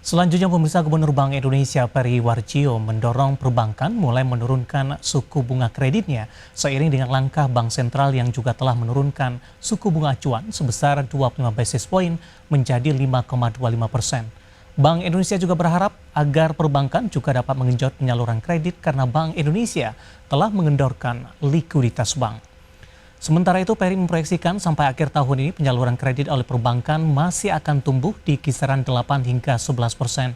Selanjutnya, pemirsa, Gubernur Bank Indonesia Peri Warjio mendorong perbankan mulai menurunkan suku bunga kreditnya seiring dengan langkah Bank Sentral yang juga telah menurunkan suku bunga acuan sebesar 25 basis point menjadi 5,25%. Bank Indonesia juga berharap agar perbankan juga dapat menggenjot penyaluran kredit karena Bank Indonesia telah mengendorkan likuiditas bank. Sementara itu, Peri memproyeksikan sampai akhir tahun ini penyaluran kredit oleh perbankan masih akan tumbuh di kisaran 8 hingga 11%.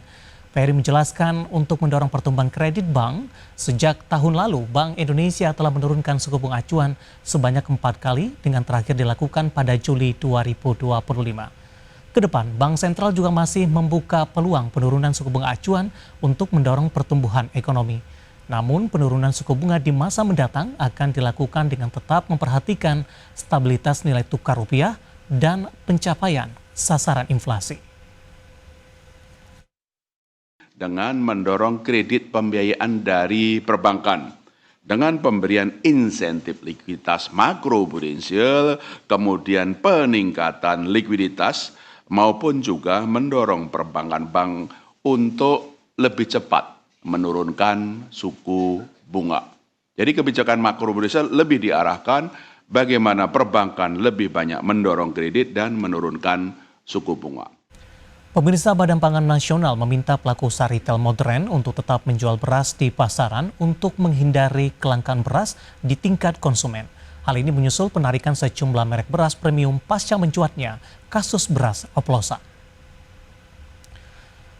Peri menjelaskan untuk mendorong pertumbuhan kredit bank, sejak tahun lalu Bank Indonesia telah menurunkan suku bunga acuan sebanyak 4 kali dengan terakhir dilakukan pada Juli 2025. Ke depan, Bank Sentral juga masih membuka peluang penurunan suku bunga acuan untuk mendorong pertumbuhan ekonomi. Namun penurunan suku bunga di masa mendatang akan dilakukan dengan tetap memperhatikan stabilitas nilai tukar rupiah dan pencapaian sasaran inflasi. Dengan mendorong kredit pembiayaan dari perbankan, dengan pemberian insentif likuiditas makroprudensial, kemudian peningkatan likuiditas, maupun juga mendorong perbankan bank untuk lebih cepat menurunkan suku bunga. Jadi kebijakan makroprudensial lebih diarahkan bagaimana perbankan lebih banyak mendorong kredit dan menurunkan suku bunga. Pemirsa, Badan Pangan Nasional meminta pelaku usaha retail modern untuk tetap menjual beras di pasaran untuk menghindari kelangkaan beras di tingkat konsumen. Hal ini menyusul penarikan sejumlah merek beras premium pasca mencuatnya kasus beras oplosan.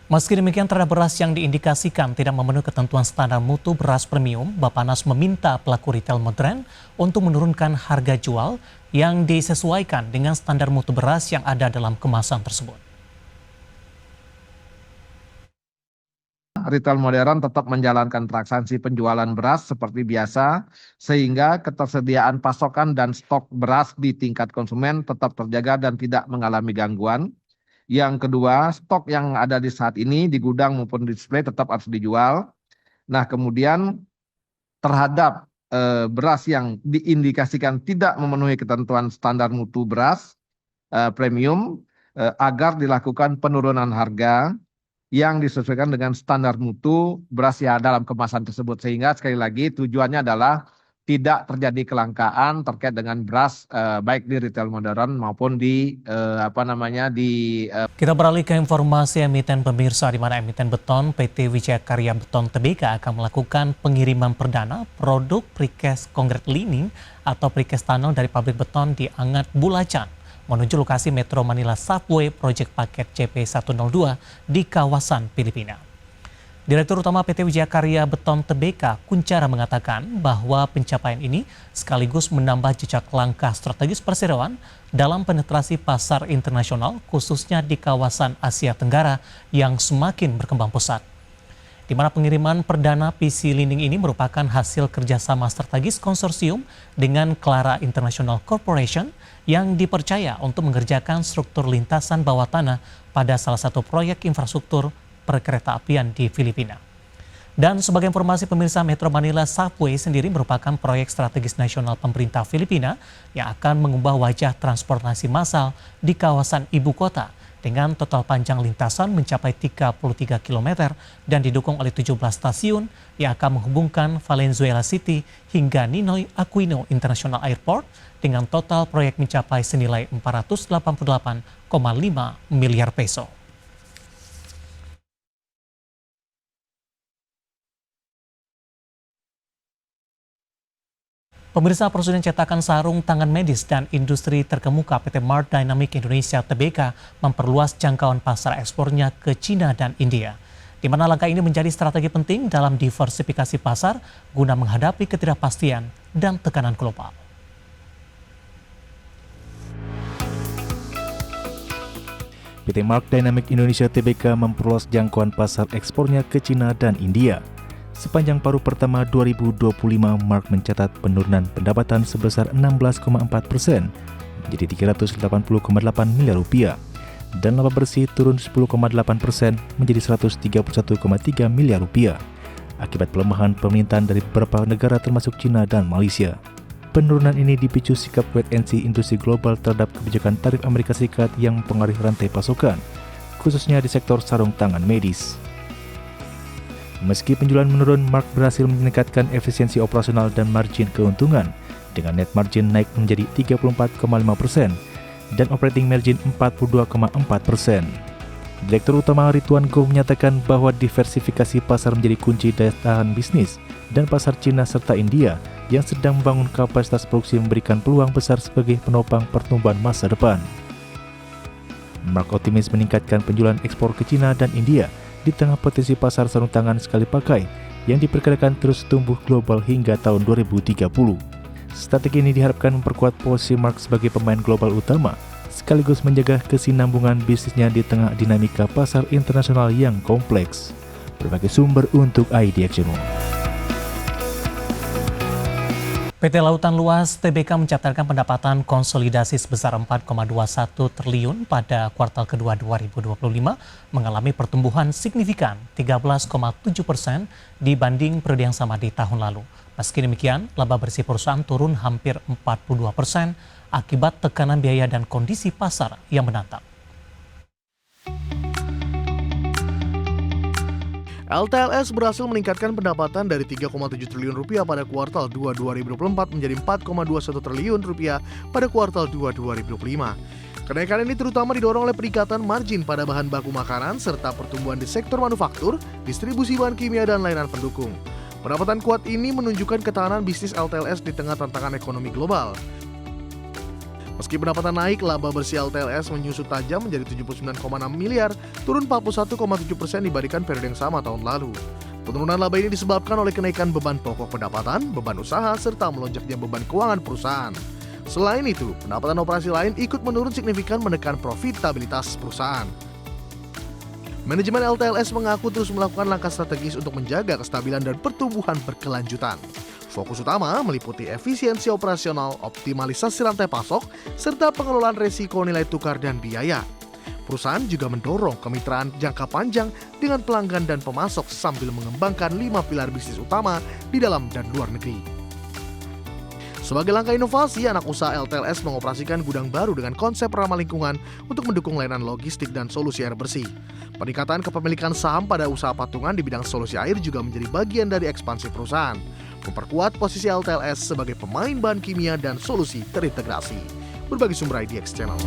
Meski demikian, terhadap beras yang diindikasikan tidak memenuhi ketentuan standar mutu beras premium, Bappenas meminta pelaku retail modern untuk menurunkan harga jual yang disesuaikan dengan standar mutu beras yang ada dalam kemasan tersebut. Retail modern tetap menjalankan transaksi penjualan beras seperti biasa, sehingga ketersediaan pasokan dan stok beras di tingkat konsumen tetap terjaga dan tidak mengalami gangguan. Yang kedua, stok yang ada di saat ini di gudang maupun di display tetap harus dijual. Nah, kemudian terhadap beras yang diindikasikan tidak memenuhi ketentuan standar mutu beras premium, agar dilakukan penurunan harga yang disesuaikan dengan standar mutu beras yang dalam kemasan tersebut. Sehingga sekali lagi tujuannya adalah tidak terjadi kelangkaan terkait dengan beras baik di retail modern maupun di Kita beralih ke informasi emiten, pemirsa, di mana emiten beton PT Wijaya Karya Beton Tbk akan melakukan pengiriman perdana produk precast concrete lining atau precast tunnel dari pabrik beton di Angat Bulacan menuju lokasi Metro Manila Subway Project Paket CP102 di kawasan Filipina. Direktur Utama PT Wijaya Karya Beton Tbk, Kunchara, mengatakan bahwa pencapaian ini sekaligus menambah jejak langkah strategis perseroan dalam penetrasi pasar internasional, khususnya di kawasan Asia Tenggara yang semakin berkembang pesat. Di mana pengiriman perdana PC Lining ini merupakan hasil kerjasama strategis konsorsium dengan Clara International Corporation yang dipercaya untuk mengerjakan struktur lintasan bawah tanah pada salah satu proyek infrastruktur perkereta apian di Filipina. Dan sebagai informasi, pemirsa, Metro Manila Subway sendiri merupakan proyek strategis nasional pemerintah Filipina yang akan mengubah wajah transportasi massal di kawasan ibu kota dengan total panjang lintasan mencapai 33 km dan didukung oleh 17 stasiun yang akan menghubungkan Valenzuela City hingga Ninoy Aquino International Airport dengan total proyek mencapai senilai 488,5 miliar peso. Pemirsa, perusahaan cetakan sarung tangan medis dan industri terkemuka PT Mart Dynamic Indonesia Tbk memperluas jangkauan pasar ekspornya ke Cina dan India, di mana langkah ini menjadi strategi penting dalam diversifikasi pasar guna menghadapi ketidakpastian dan tekanan global. PT Mart Dynamic Indonesia Tbk memperluas jangkauan pasar ekspornya ke Cina dan India. Sepanjang paruh pertama 2025, Mart mencatat penurunan pendapatan sebesar 16,4% menjadi 380,8 miliar rupiah dan laba bersih turun 10,8% menjadi 131,3 miliar rupiah akibat pelemahan pemerintahan dari beberapa negara termasuk Cina dan Malaysia. Penurunan ini dipicu sikap wait and see industri global terhadap kebijakan tarif Amerika Serikat yang mempengaruhi rantai pasokan, khususnya di sektor sarung tangan medis. Meski penjualan menurun, Mark berhasil meningkatkan efisiensi operasional dan margin keuntungan, dengan net margin naik menjadi 34,5% dan operating margin 42,4%. Direktur Utama Ridwan Goh menyatakan bahwa diversifikasi pasar menjadi kunci daya tahan bisnis, dan pasar Cina serta India yang sedang membangun kapasitas produksi memberikan peluang besar sebagai penopang pertumbuhan masa depan. Mark optimis meningkatkan penjualan ekspor ke Cina dan India di tengah potensi pasar sarung tangan sekali pakai yang diperkirakan terus tumbuh global hingga tahun 2030. Strategi ini diharapkan memperkuat posisi Mark sebagai pemain global utama, sekaligus menjaga kesinambungan bisnisnya di tengah dinamika pasar internasional yang kompleks. Berbagai sumber untuk IDX Channel. PT Lautan Luas Tbk mencatatkan pendapatan konsolidasi sebesar 4,21 triliun pada kuartal kedua 2025, mengalami pertumbuhan signifikan 13,7% dibanding periode yang sama di tahun lalu. Meski demikian, laba bersih perusahaan turun hampir 42% akibat tekanan biaya dan kondisi pasar yang menantang. LTLS berhasil meningkatkan pendapatan dari 3,7 triliun rupiah pada kuartal 2 2024 menjadi 4,21 triliun rupiah pada kuartal 2 2025. Kenaikan ini terutama didorong oleh peningkatan margin pada bahan baku makanan serta pertumbuhan di sektor manufaktur, distribusi bahan kimia, dan layanan pendukung. Pendapatan kuat ini menunjukkan ketahanan bisnis LTLS di tengah tantangan ekonomi global. Meski pendapatan naik, laba bersih LTLS menyusut tajam menjadi 79,6 miliar, turun 41,7% dibandingkan periode yang sama tahun lalu. Penurunan laba ini disebabkan oleh kenaikan beban pokok pendapatan, beban usaha, serta melonjaknya beban keuangan perusahaan. Selain itu, pendapatan operasi lain ikut menurun signifikan menekan profitabilitas perusahaan. Manajemen LTLS mengaku terus melakukan langkah strategis untuk menjaga kestabilan dan pertumbuhan berkelanjutan. Fokus utama meliputi efisiensi operasional, optimalisasi rantai pasok, serta pengelolaan resiko nilai tukar dan biaya. Perusahaan juga mendorong kemitraan jangka panjang dengan pelanggan dan pemasok sambil mengembangkan 5 pilar bisnis utama di dalam dan luar negeri. Sebagai langkah inovasi, anak usaha LTLS mengoperasikan gudang baru dengan konsep ramah lingkungan untuk mendukung layanan logistik dan solusi air bersih. Peningkatan kepemilikan saham pada usaha patungan di bidang solusi air juga menjadi bagian dari ekspansi perusahaan, memperkuat posisi LTLS sebagai pemain bahan kimia dan solusi terintegrasi. Berbagi sumber IDX Channel.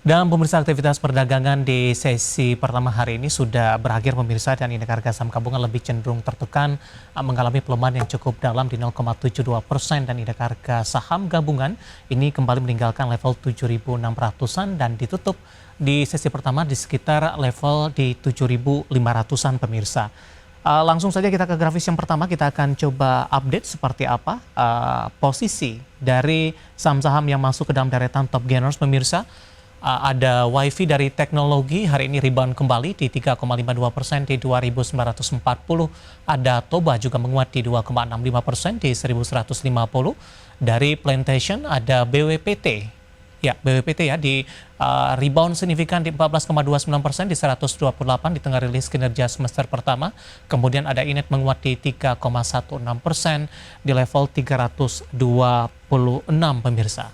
Dan pemirsa, aktivitas perdagangan di sesi pertama hari ini sudah berakhir pemirsa, dan indeks harga saham gabungan lebih cenderung tertekan, mengalami pelemahan yang cukup dalam di 0,72%, dan indeks harga saham gabungan ini kembali meninggalkan level 7.600-an dan ditutup di sesi pertama di sekitar level di 7.500-an pemirsa. Langsung saja kita ke grafis yang pertama, kita akan coba update seperti apa posisi dari saham-saham yang masuk ke dalam deretan top gainers pemirsa. Ada WiFi dari teknologi hari ini rebound kembali di 3,52% di 2.940. Ada Toba juga menguat di 2,65% di 1.150. Dari Plantation ada BWPT. Ya, BWPT ya di rebound signifikan di 14,29% di 128 di tengah rilis kinerja semester pertama. Kemudian ada Inet menguat di 3,16% di level 326 pemirsa.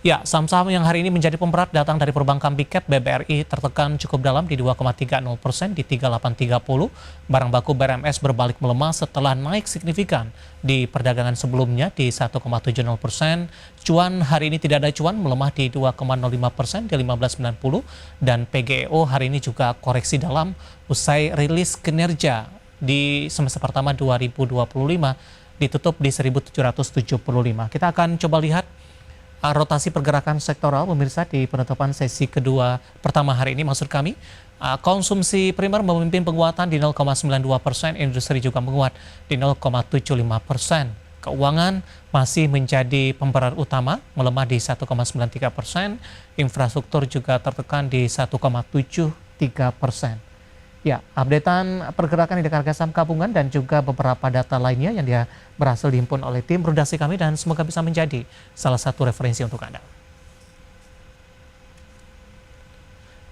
Ya, saham-saham yang hari ini menjadi pemberat datang dari perbankan Big Cap. BBRI tertekan cukup dalam di 2,30% di 3830. Barang baku BRMS berbalik melemah setelah naik signifikan di perdagangan sebelumnya di 1,70%. Cuan hari ini tidak ada cuan, melemah di 2,05% di 1590. Dan PGEO hari ini juga koreksi dalam usai rilis kinerja di semester pertama 2025 ditutup di 1775. Kita akan coba lihat rotasi pergerakan sektoral pemirsa di penutupan sesi kedua pertama hari ini. Maksud kami, konsumsi primer memimpin penguatan di 0,92%, industri juga menguat di 0,75%. Keuangan masih menjadi pemberat utama, melemah di 1,93%, infrastruktur juga tertekan di 1,73%. Ya, updatean pergerakan indeks harga saham gabungan dan juga beberapa data lainnya yang dia berhasil dihimpun oleh tim redaksi kami, dan semoga bisa menjadi salah satu referensi untuk Anda.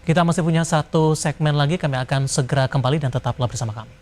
Kita masih punya satu segmen lagi, kami akan segera kembali dan tetaplah bersama kami.